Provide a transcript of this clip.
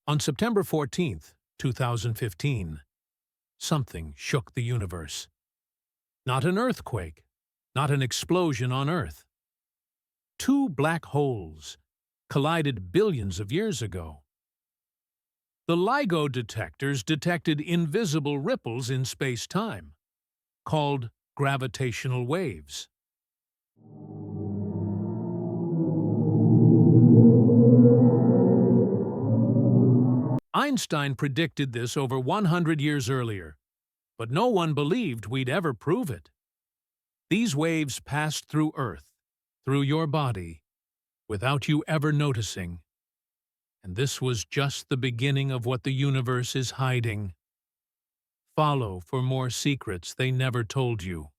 On September 14th, 2015, something shook the universe. Not an earthquake, not an explosion on Earth. Two black holes collided billions of years ago. The LIGO detectors detected invisible ripples in space-time, called gravitational waves. Einstein predicted this over 100 years earlier, but no one believed we'd ever prove it. These waves passed through Earth, through your body, without you ever noticing. And this was just the beginning of what the universe is hiding. Follow for more secrets they never told you.